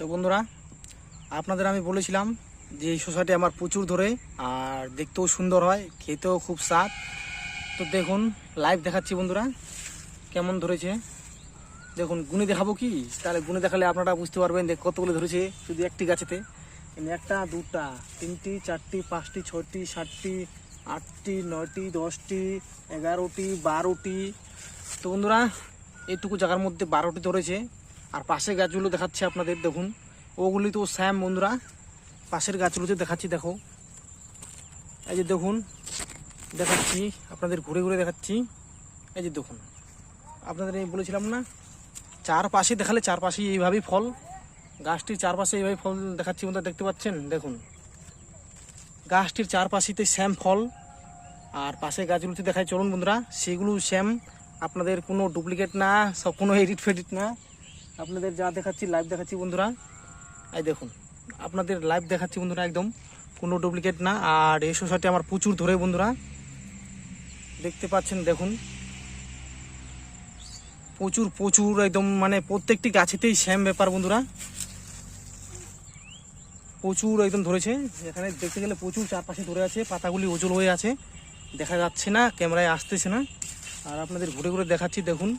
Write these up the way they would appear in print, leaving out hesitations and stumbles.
তো বন্ধুরা, আপনাদের আমি বলেছিলাম যে এই শসাটি আমার প্রচুর ধরে আর দেখতেও সুন্দর হয়, খেতেও খুব স্বাদ। তো দেখুন, লাইভ দেখাচ্ছি বন্ধুরা কেমন ধরেছে। দেখুন, গুনে দেখাবো কি? তাহলে গুনে দেখালে আপনারা বুঝতে পারবেন যে কতগুলো ধরেছে শুধু একটি গাছেতে। একটা, দুটা, তিনটি, চারটি, পাঁচটি, ছয়টি, সাতটি, আটটি, নয়টি, 10টি, 11টি, 12টি। তো বন্ধুরা, এইটুকু জায়গার মধ্যে 12টি ধরেছে। আর পাশের গাছগুলো দেখাচ্ছে আপনাদের, দেখুন ওগুলি তো স্যাম বন্ধুরা। পাশের গাছগুলোতে দেখাচ্ছি, দেখো এই যে দেখুন, দেখাচ্ছি আপনাদের ঘুরে ঘুরে দেখাচ্ছি। এই যে দেখুন, আপনাদের এই বলেছিলাম না, চারপাশে দেখালে চারপাশে এইভাবেই ফল, গাছটির চারপাশে এইভাবে ফল দেখাচ্ছি বন্ধুরা, দেখতে পাচ্ছেন। দেখুন, গাছটির চারপাশেতে শ্যাম ফল। আর পাশে গাছগুলোতে দেখায়, চলুন বন্ধুরা, সেগুলো শ্যাম, আপনাদের কোনো ডুপ্লিকেট না, সব কোনো এডিট ফেডিট না। আপনাদের যা দেখাচ্ছি লাইভ দেখাচ্ছি বন্ধুরা। এই দেখুন, আপনাদের লাইভ দেখাচ্ছি বন্ধুরা, একদম কোনো ডুপ্লিকেট না। আর এই শসাটি আমার প্রচুর ধরে বন্ধুরা, দেখতে পাচ্ছেন। দেখুন, প্রচুর প্রচুর একদম, মানে প্রত্যেকটি গাছেতেই সেম ব্যাপার বন্ধুরা, প্রচুর একদম ধরেছে। এখানে দেখতে গেলে প্রচুর চারপাশে ধরে আছে, পাতাগুলি ওজল হয়ে আছে, দেখা যাচ্ছে না, ক্যামেরায় আসতেছে না। আর আপনাদের ঘুরে ঘুরে দেখাচ্ছি, দেখুন,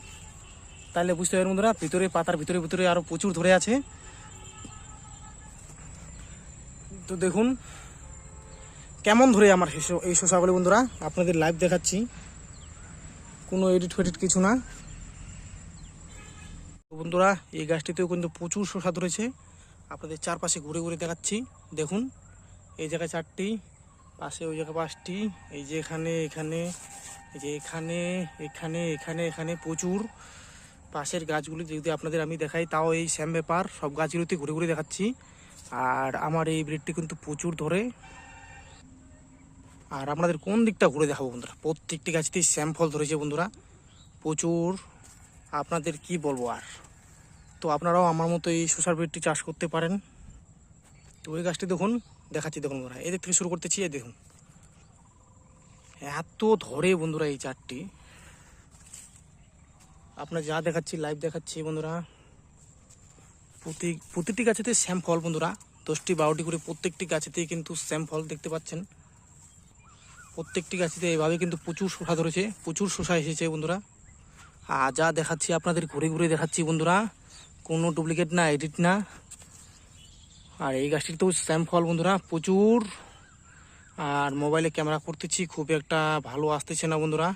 তাহলে বুঝতে পারবেন বন্ধুরা, ভিতরে পাতার ভিতরে ভিতরে আরও প্রচুর ধরে আছে। তো দেখুন কেমন ধরে আমার এই শসাগুলি বন্ধুরা, আপনাদের লাইভ দেখাচ্ছি, কোনো এডিট ফেডিট কিছু না। তো বন্ধুরা, এই গাছটিতেও কিন্তু প্রচুর শসা ধরেছে, আপনাদের চারপাশে ঘুরে ঘুরে দেখাচ্ছি। দেখুন, এই জায়গায় 4টি, পাশে ওই জায়গায় 5টি, এই যে এখানে এখানে, এই যে এখানে এখানে এখানে এখানে প্রচুর। পাশের গাছগুলি যদি আপনাদের আমি দেখাই, তাও এই সেম ব্যাপার, সব গাছগুলিতে ঘুরে ঘুরে দেখাচ্ছি। আর আমার এই ব্রিডটি কিন্তু প্রচুর ধরে। আর আপনাদের কোন দিকটা ঘুরে দেখাবো বন্ধুরা, প্রত্যেকটি গাছতেই শ্যাম ফল ধরেছে বন্ধুরা, প্রচুর। আপনাদের কি বলবো আর। তো আপনারাও আমার মতো এই শসার বেডটি চাষ করতে পারেন। তো ওই গাছটি দেখুন, দেখাচ্ছি, দেখুন বন্ধুরা, এদের থেকে শুরু করতেছি। এই দেখুন, এত ধরে বন্ধুরা এই চারটি, আপনার যা দেখাচ্ছি লাইভ দেখাচ্ছি বন্ধুরা। প্রতিটি গাছেতে শ্যাম ফল বন্ধুরা, 10টি 12টি করে প্রত্যেকটি গাছেতেই কিন্তু শ্যাম ফল দেখতে পাচ্ছেন। প্রত্যেকটি গাছেতে এভাবে কিন্তু প্রচুর শসা ধরেছে, প্রচুর শসা এসেছে বন্ধুরা। আর যা দেখাচ্ছি আপনাদের ঘুরে ঘুরে দেখাচ্ছি বন্ধুরা, কোনো ডুপ্লিকেট না, এডিট না। আর এই গাছটির তো শ্যাম ফল বন্ধুরা প্রচুর। আর মোবাইলে ক্যামেরা করতেছি, খুব একটা ভালো আসতেছে না বন্ধুরা।